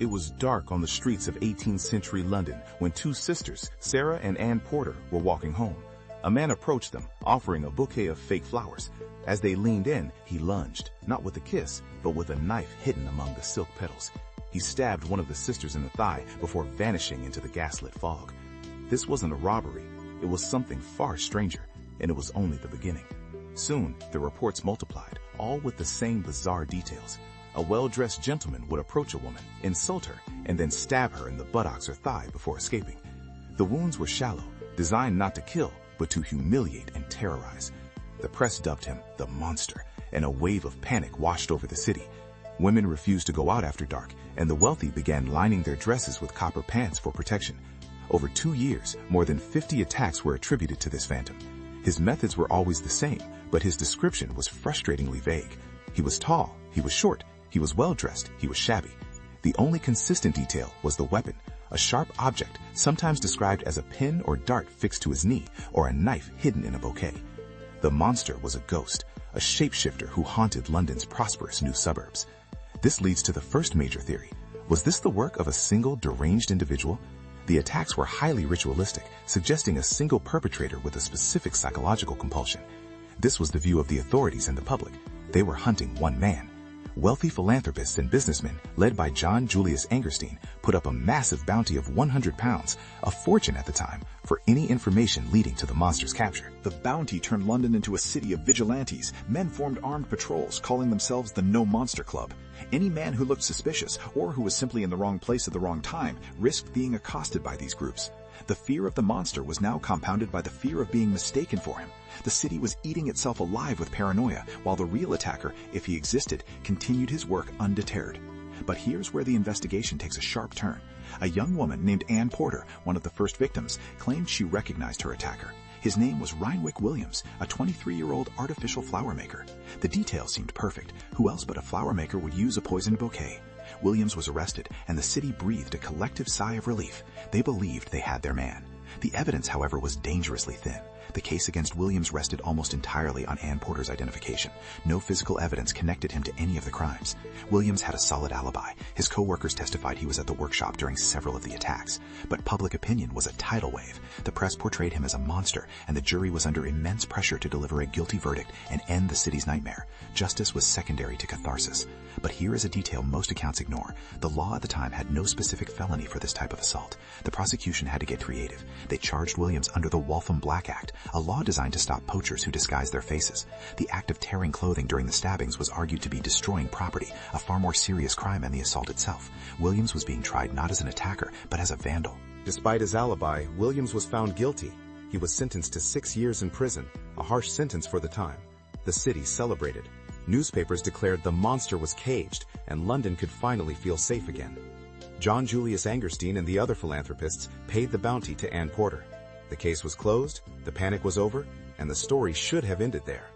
It was dark on the streets of 18th century London when two sisters, Sarah and Ann Porter, were walking home. A man approached them, offering a bouquet of fake flowers. As they leaned in, he lunged, not with a kiss, but with a knife hidden among the silk petals. He stabbed one of the sisters in the thigh before vanishing into the gaslit fog. This wasn't a robbery. It was something far stranger, and it was only the beginning. Soon, the reports multiplied, all with the same bizarre details. A well-dressed gentleman would approach a woman, insult her, and then stab her in the buttocks or thigh before escaping. The wounds were shallow, designed not to kill, but to humiliate and terrorize. The press dubbed him the Monster, and a wave of panic washed over the city. Women refused to go out after dark, and the wealthy began lining their dresses with copper pants for protection. Over 2 years, more than 50 attacks were attributed to this phantom. His methods were always the same, but his description was frustratingly vague. He was tall, he was short, he was well-dressed, he was shabby. The only consistent detail was the weapon, a sharp object, sometimes described as a pin or dart fixed to his knee, or a knife hidden in a bouquet. The monster was a ghost, a shapeshifter who haunted London's prosperous new suburbs. This leads to the first major theory. Was this the work of a single deranged individual? The attacks were highly ritualistic, suggesting a single perpetrator with a specific psychological compulsion. This was the view of the authorities and the public. They were hunting one man. Wealthy philanthropists and businessmen, led by John Julius Angerstein, put up a massive bounty of £100, a fortune at the time, for any information leading to the monster's capture. The bounty turned London into a city of vigilantes. Men formed armed patrols, calling themselves the No Monster Club. Any man who looked suspicious, or who was simply in the wrong place at the wrong time, risked being accosted by these groups. The fear of the monster was now compounded by the fear of being mistaken for him. The city was eating itself alive with paranoia, while the real attacker, if he existed, continued his work undeterred. But here's where the investigation takes a sharp turn. A young woman named Ann Porter, one of the first victims, claimed she recognized her attacker. His name was Reinwick Williams, a 23-year-old artificial flower maker. The details seemed perfect. Who else but a flower maker would use a poisoned bouquet? Williams was arrested, and the city breathed a collective sigh of relief. They believed they had their man. The evidence, however, was dangerously thin. The case against Williams rested almost entirely on Ann Porter's identification. No physical evidence connected him to any of the crimes. Williams had a solid alibi. His co-workers testified he was at the workshop during several of the attacks. But public opinion was a tidal wave. The press portrayed him as a monster, and the jury was under immense pressure to deliver a guilty verdict and end the city's nightmare. Justice was secondary to catharsis. But here is a detail most accounts ignore. The law at the time had no specific felony for this type of assault. The prosecution had to get creative. They charged Williams under the Waltham Black Act, a law designed to stop poachers who disguise their faces. The act of tearing clothing during the stabbings was argued to be destroying property, a far more serious crime than the assault itself. Williams was being tried not as an attacker, but as a vandal. Despite his alibi, Williams was found guilty. He was sentenced to 6 years in prison, a harsh sentence for the time. The city celebrated. Newspapers declared the monster was caged, and London could finally feel safe again. John Julius Angerstein and the other philanthropists paid the bounty to Ann Porter. The case was closed, the panic was over, and the story should have ended there.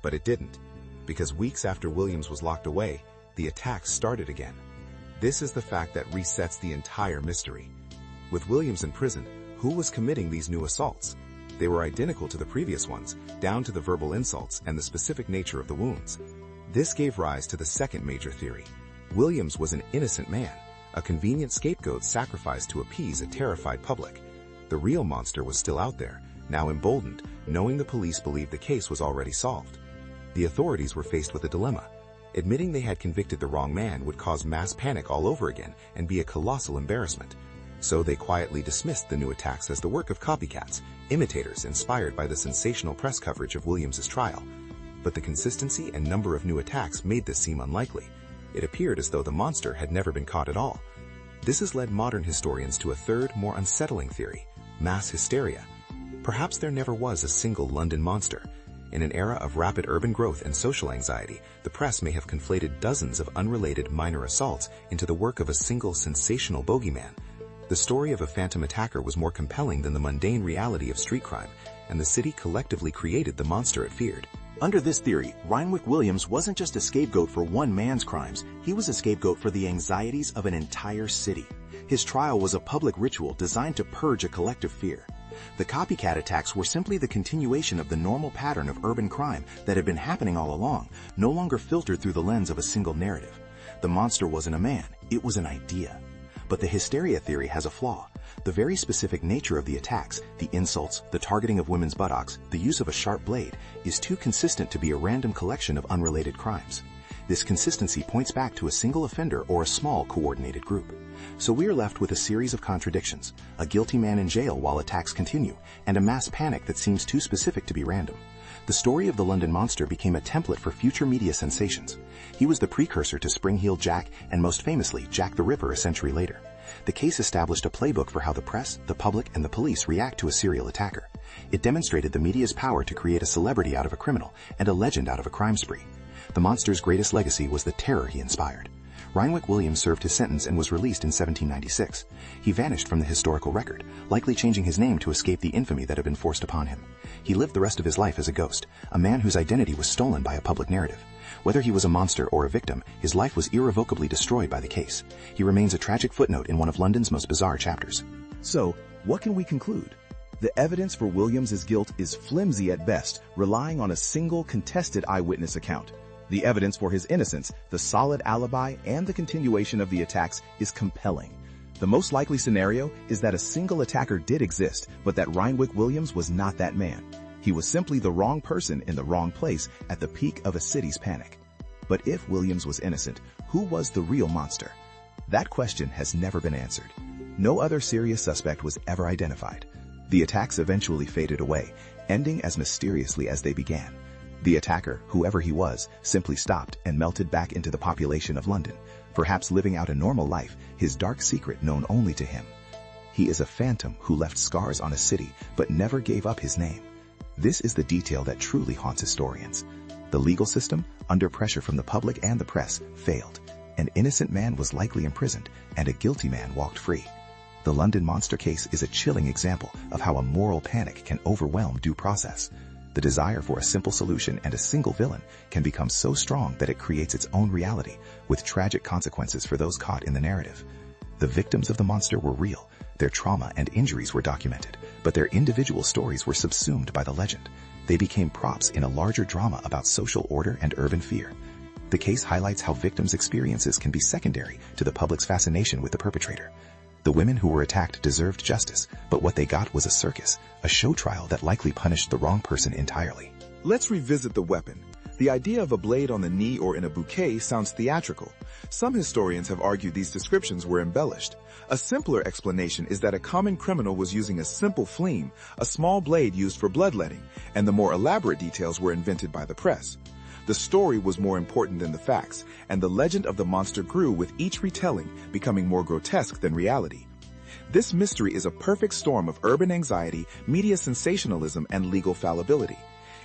But it didn't, because weeks after Williams was locked away, the attacks started again. This is the fact that resets the entire mystery. With Williams in prison, who was committing these new assaults? They were identical to the previous ones, down to the verbal insults and the specific nature of the wounds. This gave rise to the second major theory. Williams was an innocent man, a convenient scapegoat sacrificed to appease a terrified public. The real monster was still out there, now emboldened, knowing the police believed the case was already solved. The authorities were faced with a dilemma. Admitting they had convicted the wrong man would cause mass panic all over again and be a colossal embarrassment. So they quietly dismissed the new attacks as the work of copycats, imitators inspired by the sensational press coverage of Williams's trial. But the consistency and number of new attacks made this seem unlikely. It appeared as though the monster had never been caught at all. This has led modern historians to a third, more unsettling theory: mass hysteria. Perhaps there never was a single London monster. In an era of rapid urban growth and social anxiety, the press may have conflated dozens of unrelated minor assaults into the work of a single sensational bogeyman. The story of a phantom attacker was more compelling than the mundane reality of street crime, and the city collectively created the monster it feared. Under this theory, Reinwick Williams wasn't just a scapegoat for one man's crimes, he was a scapegoat for the anxieties of an entire city. His trial was a public ritual designed to purge a collective fear. The copycat attacks were simply the continuation of the normal pattern of urban crime that had been happening all along, no longer filtered through the lens of a single narrative. The monster wasn't a man, it was an idea. But the hysteria theory has a flaw. The very specific nature of the attacks, the insults, the targeting of women's buttocks, the use of a sharp blade, is too consistent to be a random collection of unrelated crimes. This consistency points back to a single offender or a small coordinated group. So we are left with a series of contradictions, a guilty man in jail while attacks continue, and a mass panic that seems too specific to be random. The story of the London Monster became a template for future media sensations. He was the precursor to Spring-Heeled Jack and most famously Jack the Ripper a century later. The case established a playbook for how the press, the public, and the police react to a serial attacker. It demonstrated the media's power to create a celebrity out of a criminal and a legend out of a crime spree. The monster's greatest legacy was the terror he inspired. Reinwyck Williams served his sentence and was released in 1796. He vanished from the historical record, likely changing his name to escape the infamy that had been forced upon him. He lived the rest of his life as a ghost, a man whose identity was stolen by a public narrative. Whether he was a monster or a victim, his life was irrevocably destroyed by the case. He remains a tragic footnote in one of London's most bizarre chapters. So, what can we conclude? The evidence for Williams's guilt is flimsy at best, relying on a single contested eyewitness account. The evidence for his innocence, the solid alibi, and the continuation of the attacks is compelling. The most likely scenario is that a single attacker did exist, but that Reinwyck Williams was not that man. He was simply the wrong person in the wrong place at the peak of a city's panic. But if Williams was innocent, who was the real monster? That question has never been answered. No other serious suspect was ever identified. The attacks eventually faded away, ending as mysteriously as they began. The attacker, whoever he was, simply stopped and melted back into the population of London, perhaps living out a normal life, his dark secret known only to him. He is a phantom who left scars on a city but never gave up his name. This is the detail that truly haunts historians. The legal system, under pressure from the public and the press, failed. An innocent man was likely imprisoned, and a guilty man walked free. The London Monster case is a chilling example of how a moral panic can overwhelm due process. The desire for a simple solution and a single villain can become so strong that it creates its own reality, with tragic consequences for those caught in the narrative. The victims of the monster were real, their trauma and injuries were documented, but their individual stories were subsumed by the legend. They became props in a larger drama about social order and urban fear. The case highlights how victims' experiences can be secondary to the public's fascination with the perpetrator. The women who were attacked deserved justice, but what they got was a circus, a show trial that likely punished the wrong person entirely. Let's revisit the weapon. The idea of a blade on the knee or in a bouquet sounds theatrical. Some historians have argued these descriptions were embellished. A simpler explanation is that a common criminal was using a simple fleam, a small blade used for bloodletting, and the more elaborate details were invented by the press. The story was more important than the facts, and the legend of the monster grew with each retelling, becoming more grotesque than reality. This mystery is a perfect storm of urban anxiety, media sensationalism, and legal fallibility.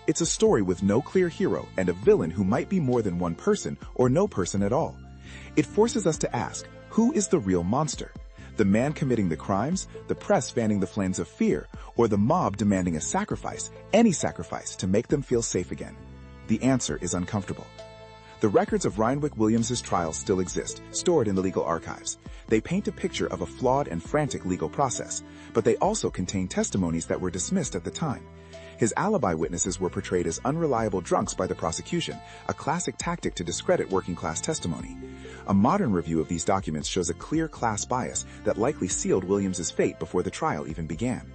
It's a story with no clear hero and a villain who might be more than one person or no person at all. It forces us to ask, who is the real monster? The man committing the crimes, the press fanning the flames of fear, or the mob demanding a sacrifice, any sacrifice, to make them feel safe again? The answer is uncomfortable. The records of Reinwyck Williams's trial still exist, stored in the legal archives. They paint a picture of a flawed and frantic legal process, but they also contain testimonies that were dismissed at the time. His alibi witnesses were portrayed as unreliable drunks by the prosecution, a classic tactic to discredit working-class testimony. A modern review of these documents shows a clear class bias that likely sealed Williams's fate before the trial even began.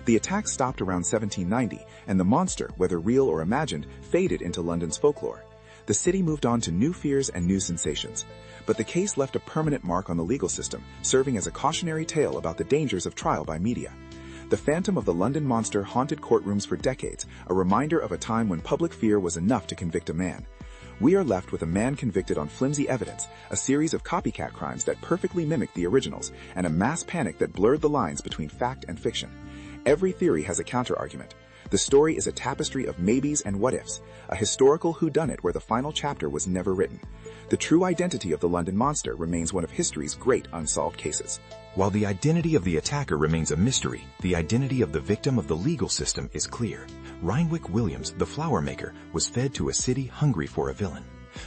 The attack stopped around 1790, and the monster, whether real or imagined, faded into London's folklore. The city moved on to new fears and new sensations. But the case left a permanent mark on the legal system, serving as a cautionary tale about the dangers of trial by media. The phantom of the London Monster haunted courtrooms for decades, a reminder of a time when public fear was enough to convict a man. We are left with a man convicted on flimsy evidence, a series of copycat crimes that perfectly mimicked the originals, and a mass panic that blurred the lines between fact and fiction. Every theory has a counter-argument. The story is a tapestry of maybes and what-ifs, a historical whodunit where the final chapter was never written. The true identity of the London Monster remains one of history's great unsolved cases. While the identity of the attacker remains a mystery, the identity of the victim of the legal system is clear. Reinwyck Williams, the flower maker, was fed to a city hungry for a villain.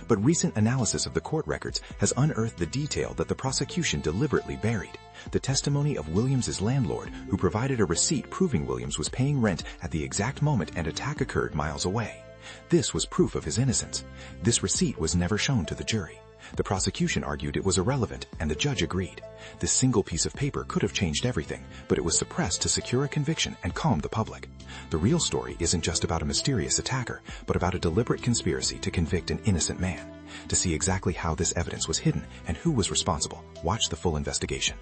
But recent analysis of the court records has unearthed the detail that the prosecution deliberately buried. The testimony of Williams's landlord, who provided a receipt proving Williams was paying rent at the exact moment an attack occurred miles away. This was proof of his innocence. This receipt was never shown to the jury. The prosecution argued it was irrelevant, and the judge agreed. This single piece of paper could have changed everything, but it was suppressed to secure a conviction and calm the public. The real story isn't just about a mysterious attacker, but about a deliberate conspiracy to convict an innocent man. To see exactly how this evidence was hidden and who was responsible, watch the full investigation.